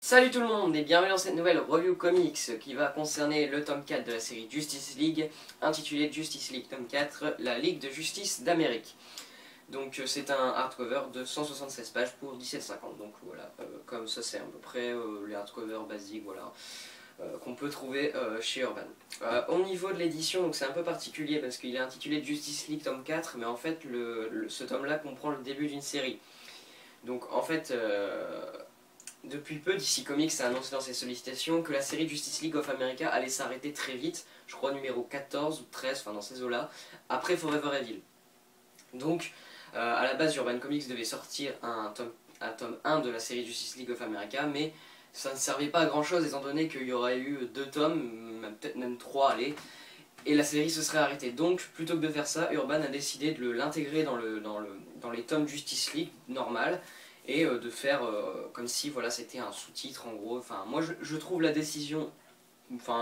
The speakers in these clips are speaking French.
Salut tout le monde et bienvenue dans cette nouvelle review comics qui va concerner le tome 4 de la série Justice League, intitulé Justice League tome 4, la Ligue de Justice d'Amérique. Donc c'est un hardcover de 176 pages pour 17,50. Donc voilà, comme ça c'est à peu près les hardcovers basiques, voilà, qu'on peut trouver chez Urban. Au niveau de l'édition, donc c'est un peu particulier parce qu'il est intitulé Justice League tome 4, mais en fait ce tome-là comprend le début d'une série. Donc en fait, depuis peu, DC Comics a annoncé dans ses sollicitations que la série Justice League of America allait s'arrêter très vite, je crois numéro 14 ou 13, enfin dans ces eaux-là, après Forever Evil. Donc, à la base, Urban Comics devait sortir un tome 1 de la série Justice League of America, mais ça ne servait pas à grand chose étant donné qu'il y aurait eu 2 tomes, peut-être même 3, allez, et la série se serait arrêtée. Donc, plutôt que de faire ça, Urban a décidé de l'intégrer dans les tomes Justice League normales, et de faire comme si voilà, c'était un sous-titre en gros. Enfin, moi je trouve la décision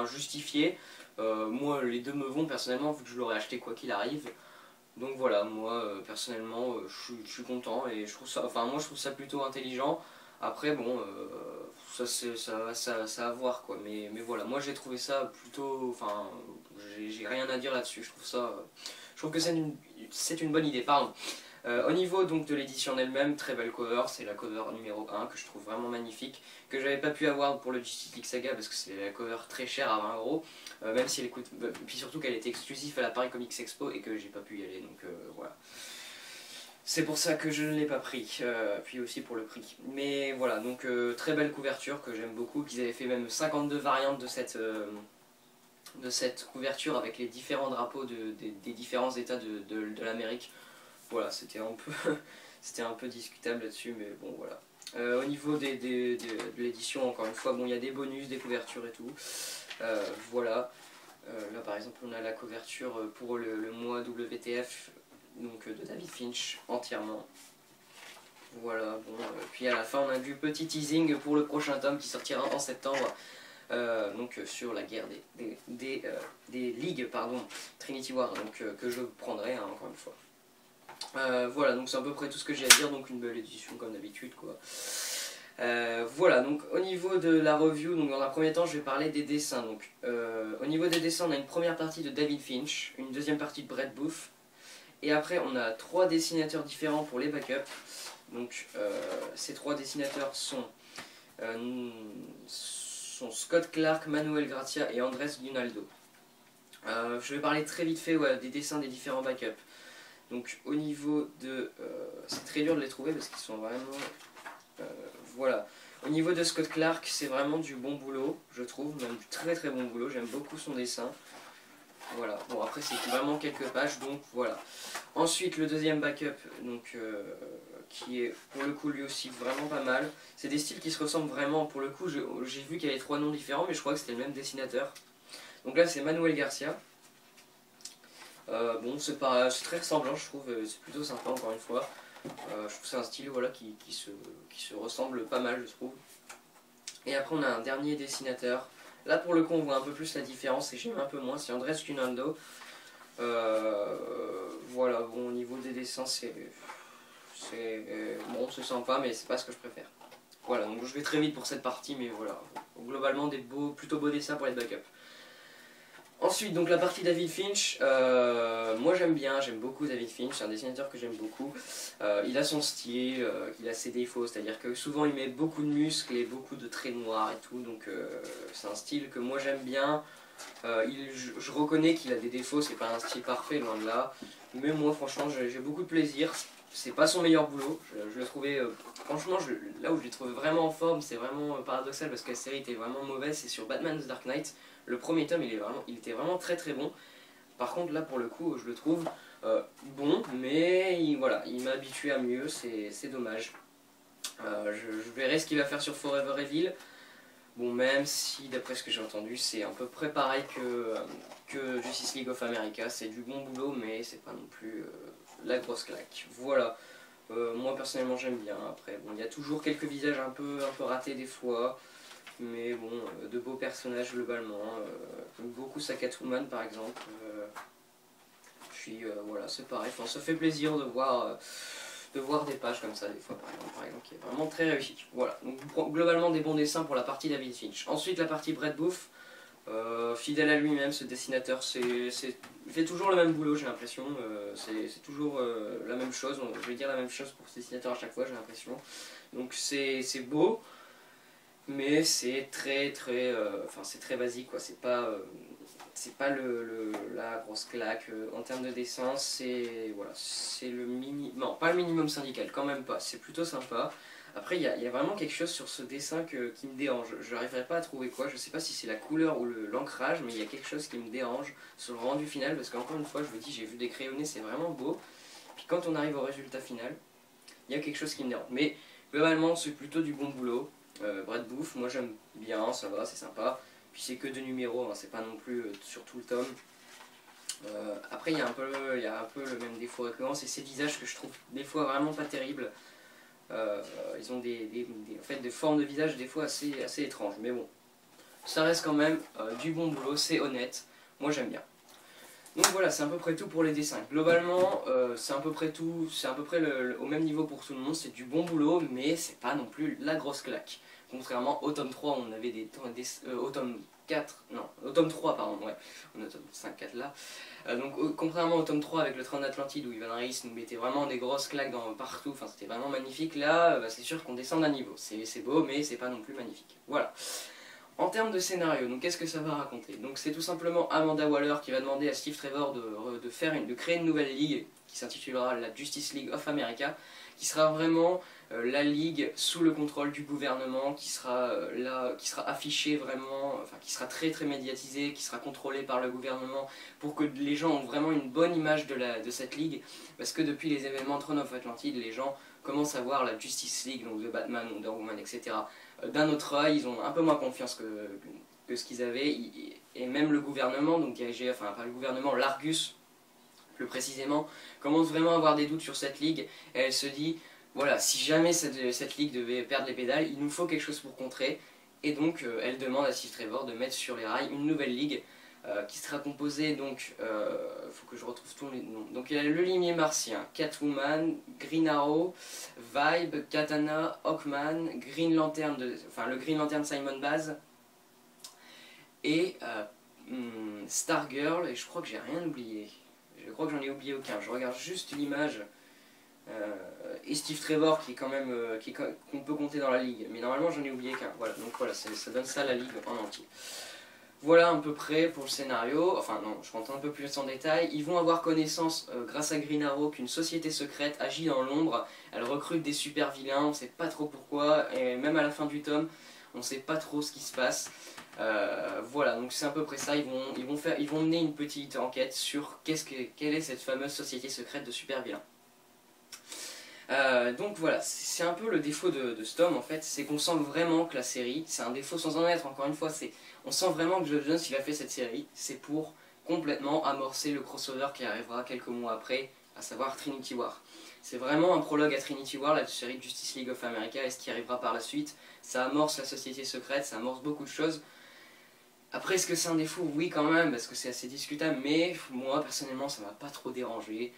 justifiée. Moi les deux me vont personnellement vu que je l'aurais acheté quoi qu'il arrive. Donc voilà, moi personnellement je suis content et je trouve ça, moi je trouve ça plutôt intelligent. Après bon, ça à voir quoi. Mais voilà, moi j'ai trouvé ça plutôt, j'ai rien à dire là-dessus. Je trouve que c'est une bonne idée, pardon. Au niveau donc de l'édition en elle-même, très belle cover, c'est la cover numéro 1 que je trouve vraiment magnifique, que j'avais pas pu avoir pour le Justice League Saga parce que c'est la cover très chère à 20 €, même si elle coûte, puis surtout qu'elle était exclusive à la Paris Comics Expo et que j'ai pas pu y aller, donc voilà. C'est pour ça que je ne l'ai pas pris, puis aussi pour le prix. Mais voilà, donc très belle couverture que j'aime beaucoup, qu'ils avaient fait même 52 variantes de cette couverture avec les différents drapeaux des différents états de l'Amérique. Voilà, c'était un peu discutable là-dessus, mais bon voilà. Au niveau de l'édition, encore une fois, bon, il y a des bonus, des couvertures et tout. Voilà. Là par exemple, on a la couverture pour le mois WTF, donc de David Finch, entièrement. Voilà, bon, puis à la fin on a du petit teasing pour le prochain tome qui sortira en septembre. Donc sur la guerre des ligues, pardon, Trinity War, donc que je prendrai hein, encore une fois. Voilà, donc c'est à peu près tout ce que j'ai à dire, donc une belle édition comme d'habitude quoi. Voilà, donc au niveau de la review, donc dans un premier temps je vais parler des dessins. Donc, au niveau des dessins, on a une première partie de David Finch, une deuxième partie de Brett Booth, et après on a 3 dessinateurs différents pour les backups. Donc ces 3 dessinateurs sont Scott Clark, Manuel Gracia et Andrés Guinaldo. Je vais parler très vite fait des dessins des différents backups. Donc au niveau de... c'est très dur de les trouver parce qu'ils sont vraiment... voilà. Au niveau de Scott Clark, c'est vraiment du bon boulot, je trouve, même du très très bon boulot, j'aime beaucoup son dessin. Voilà, bon après c'est vraiment quelques pages, donc voilà. Ensuite le deuxième backup, donc, qui est pour le coup lui aussi vraiment pas mal. C'est des styles qui se ressemblent vraiment, pour le coup j'ai vu qu'il y avait 3 noms différents, mais je crois que c'était le même dessinateur. Donc là c'est Manuel Garcia. Bon c'est très ressemblant je trouve, c'est plutôt sympa encore une fois. Je trouve que c'est un style voilà, qui se ressemble pas mal je trouve. Et après on a un dernier dessinateur. Là pour le coup on voit un peu plus la différence et j'aime un peu moins, c'est Andrés Guinaldo. Voilà, bon au niveau des dessins c'est sympa mais c'est pas ce que je préfère. Voilà, donc je vais très vite pour cette partie mais voilà, globalement plutôt beaux dessins pour les backups. Ensuite, donc la partie David Finch, moi j'aime beaucoup David Finch, c'est un dessinateur que j'aime beaucoup. Il a son style, il a ses défauts, c'est-à-dire que souvent il met beaucoup de muscles et beaucoup de traits noirs et tout, donc c'est un style que moi j'aime bien. Je reconnais qu'il a des défauts, c'est pas un style parfait, loin de là, mais moi franchement j'ai beaucoup de plaisir. C'est pas son meilleur boulot, je le trouvais, franchement là où je l'ai trouvé vraiment en forme, c'est vraiment paradoxal parce que la série était vraiment mauvaise, c'est sur Batman The Dark Knight. Le premier tome il était vraiment très très bon, par contre là pour le coup je le trouve bon, mais voilà, il m'a habitué à mieux, c'est dommage. Je verrai ce qu'il va faire sur Forever Evil. Bon, même si d'après ce que j'ai entendu c'est à peu près pareil que Justice League of America, c'est du bon boulot mais c'est pas non plus la grosse claque. Voilà, moi personnellement j'aime bien. Après bon, il y a toujours quelques visages un peu ratés des fois, mais bon, de beaux personnages globalement. J'aime beaucoup sa Catwoman par exemple. Puis voilà, c'est pareil, ça fait plaisir de voir de voir des pages comme ça des fois par exemple qui est vraiment très réussi. Voilà, donc globalement des bons dessins pour la partie David Finch. Ensuite la partie Brett Booth, fidèle à lui-même, ce dessinateur, il fait toujours le même boulot, j'ai l'impression, c'est toujours la même chose, je vais dire la même chose pour ce dessinateur à chaque fois, j'ai l'impression. Donc c'est beau, mais c'est enfin c'est très basique quoi, c'est pas la grosse claque. En termes de dessin, voilà, c'est le non, pas le minimum syndical, quand même pas, c'est plutôt sympa. Après, il y a vraiment quelque chose sur ce dessin qui me dérange. Je n'arriverai pas à trouver quoi, je sais pas si c'est la couleur ou l'ancrage, mais il y a quelque chose qui me dérange sur le rendu final, parce qu'encore une fois, je vous dis, j'ai vu des crayonnés, c'est vraiment beau. Puis quand on arrive au résultat final, il y a quelque chose qui me dérange. Mais globalement, c'est plutôt du bon boulot. Brett Booth, moi j'aime bien, ça va, c'est sympa. Puis c'est que 2 numéros, hein, c'est pas non plus sur tout le tome. Après, il y a un peu le même défaut récurrent, c'est ces visages que je trouve des fois vraiment pas terribles. Ils ont en fait, des formes de visage des fois assez étranges, mais bon, ça reste quand même du bon boulot, c'est honnête, moi j'aime bien. Donc voilà, c'est à peu près tout pour les dessins. Globalement, c'est à peu près tout, c'est à peu près au même niveau pour tout le monde, c'est du bon boulot, mais c'est pas non plus la grosse claque. Contrairement au tome 3, on avait au tome 4, non, au tome 3, pardon, ouais, on a au tome 5, 4 là. Donc contrairement au tome 3 avec le train d'Atlantide où Ivan Reis nous mettait vraiment des grosses claques partout, enfin c'était vraiment magnifique, là c'est sûr qu'on descend d'un niveau. C'est beau, mais c'est pas non plus magnifique. Voilà. En termes de scénario, donc qu'est-ce que ça va raconter? Donc c'est tout simplement Amanda Waller qui va demander à Steve Trevor de créer une nouvelle ligue qui s'intitulera la Justice League of America, qui sera vraiment la ligue sous le contrôle du gouvernement, qui sera affichée vraiment, enfin qui sera très médiatisée, qui sera contrôlée par le gouvernement pour que les gens ont vraiment une bonne image de cette ligue, parce que depuis les événements Throne of Atlantide, les gens commencent à voir la Justice League, donc de Batman, Wonder Woman, etc. d'un autre œil, ils ont un peu moins confiance que ce qu'ils avaient, et même le gouvernement, donc dirigé, enfin pas le gouvernement, l'Argus, plus précisément, commence vraiment à avoir des doutes sur cette ligue, et elle se dit, voilà, si jamais cette ligue devait perdre les pédales, il nous faut quelque chose pour contrer, et donc elle demande à Steve Trevor de mettre sur les rails une nouvelle ligue, qui sera composée donc, faut que je retrouve tous les noms, donc il y a le limier martien, Catwoman, Green Arrow, Vibe, Katana, Hawkman, Green Lantern, le Green Lantern Simon Baz, et Stargirl, et je crois que j'ai rien oublié, je crois que j'en ai oublié aucun, je regarde juste l'image, et Steve Trevor qui est quand même, qu'on peut compter dans la ligue, mais normalement j'en ai oublié qu'un, voilà, donc voilà, ça donne ça la ligue en entier. Voilà à peu près pour le scénario, enfin non, je rentre un peu plus en détail. Ils vont avoir connaissance, grâce à Green Arrow, qu'une société secrète agit dans l'ombre. Elle recrute des super vilains, on ne sait pas trop pourquoi, et même à la fin du tome, on ne sait pas trop ce qui se passe. Voilà, donc c'est à peu près ça, ils vont mener une petite enquête sur quelle est cette fameuse société secrète de super vilains. Donc voilà, c'est un peu le défaut de ce tome en fait, c'est qu'on sent vraiment que la série, c'est un défaut sans en être, encore une fois, on sent vraiment que Geoff Johns, il a fait cette série, c'est pour complètement amorcer le crossover qui arrivera quelques mois après, à savoir Trinity War. C'est vraiment un prologue à Trinity War, la série Justice League of America, et ce qui arrivera par la suite, ça amorce la société secrète, ça amorce beaucoup de choses. Après, est-ce que c'est un défaut? Oui quand même, parce que c'est assez discutable, mais moi personnellement ça m'a pas trop dérangé.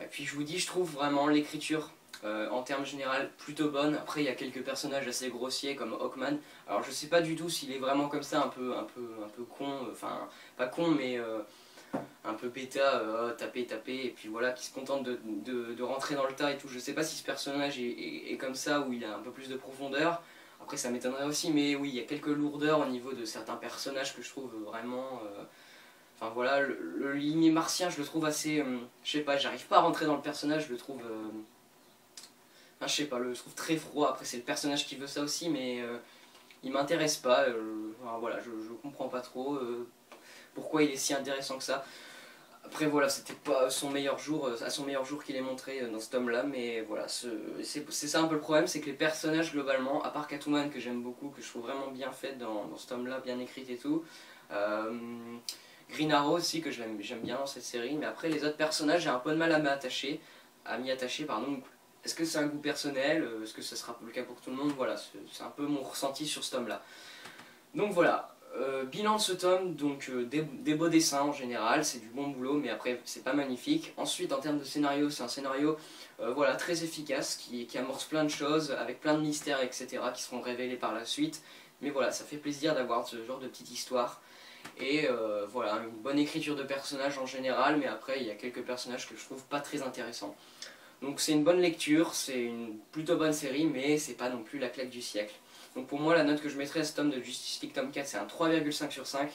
Et puis je vous dis, je trouve vraiment l'écriture en termes généraux plutôt bonne. Après il y a quelques personnages assez grossiers comme Hawkman. Alors je sais pas du tout s'il est vraiment comme ça, un peu con, enfin pas con mais un peu bêta, taper, et puis voilà, qui se contente de rentrer dans le tas et tout. Je sais pas si ce personnage est comme ça, ou il a un peu plus de profondeur. Après ça m'étonnerait aussi, mais oui, il y a quelques lourdeurs au niveau de certains personnages que je trouve vraiment... Enfin voilà, le limier martien, je le trouve assez... je sais pas, j'arrive pas à rentrer dans le personnage, je le trouve... enfin, je sais pas, je le trouve très froid. Après c'est le personnage qui veut ça aussi, mais il m'intéresse pas. Enfin, voilà, je comprends pas trop pourquoi il est si intéressant que ça. Après voilà, c'était pas son meilleur jour, à son meilleur jour qu'il est montré dans ce tome là, mais voilà, c'est ça un peu le problème, c'est que les personnages globalement, à part Catwoman que j'aime beaucoup, que je trouve vraiment bien faite dans ce tome là, bien écrite et tout, Green Arrow aussi que j'aime bien dans cette série, mais après les autres personnages j'ai un peu de mal à m'y attacher, pardon. Est-ce que c'est un goût personnel, est-ce que ça sera le cas pour tout le monde? Voilà, c'est un peu mon ressenti sur ce tome là. Donc voilà. Bilan de ce tome, donc des beaux dessins en général, c'est du bon boulot, mais après c'est pas magnifique. Ensuite, en termes de scénario, c'est un scénario voilà, très efficace, qui amorce plein de choses, avec plein de mystères, etc., qui seront révélés par la suite. Mais voilà, ça fait plaisir d'avoir ce genre de petite histoire. Et voilà, une bonne écriture de personnages en général, mais après il y a quelques personnages que je trouve pas très intéressants. Donc c'est une bonne lecture, c'est une plutôt bonne série, mais c'est pas non plus la claque du siècle. Donc pour moi, la note que je mettrais à ce tome de Justice League tome 4, c'est un 3,5 sur 5.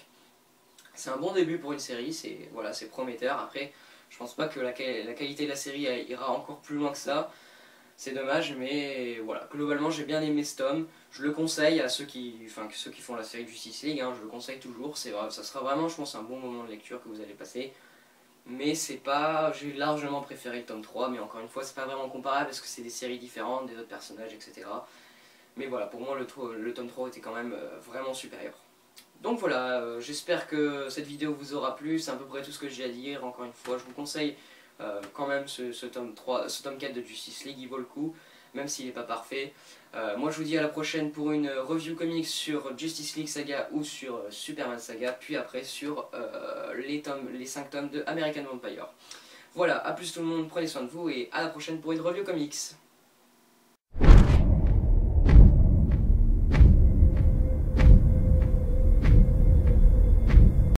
C'est un bon début pour une série, c'est voilà, c'est prometteur. Après, je pense pas que la qualité de la série ira encore plus loin que ça. C'est dommage, mais voilà. Globalement, j'ai bien aimé ce tome. Je le conseille à ceux qui font la série Justice League, hein, je le conseille toujours. C'est vrai, ça sera vraiment, je pense, un bon moment de lecture que vous allez passer. Mais c'est pas, j'ai largement préféré le tome 3, mais encore une fois, c'est pas vraiment comparable parce que c'est des séries différentes, des autres personnages, etc. Mais voilà, pour moi, le tome 3 était quand même vraiment supérieur. Donc voilà, j'espère que cette vidéo vous aura plu, c'est à peu près tout ce que j'ai à dire. Encore une fois, je vous conseille quand même ce tome 3, ce tome 4 de Justice League, il vaut le coup, même s'il n'est pas parfait. Moi je vous dis à la prochaine pour une review comics sur Justice League Saga ou sur Superman Saga, puis après sur les 5 tomes de American Vampire. Voilà, à plus tout le monde, prenez soin de vous et à la prochaine pour une review comics.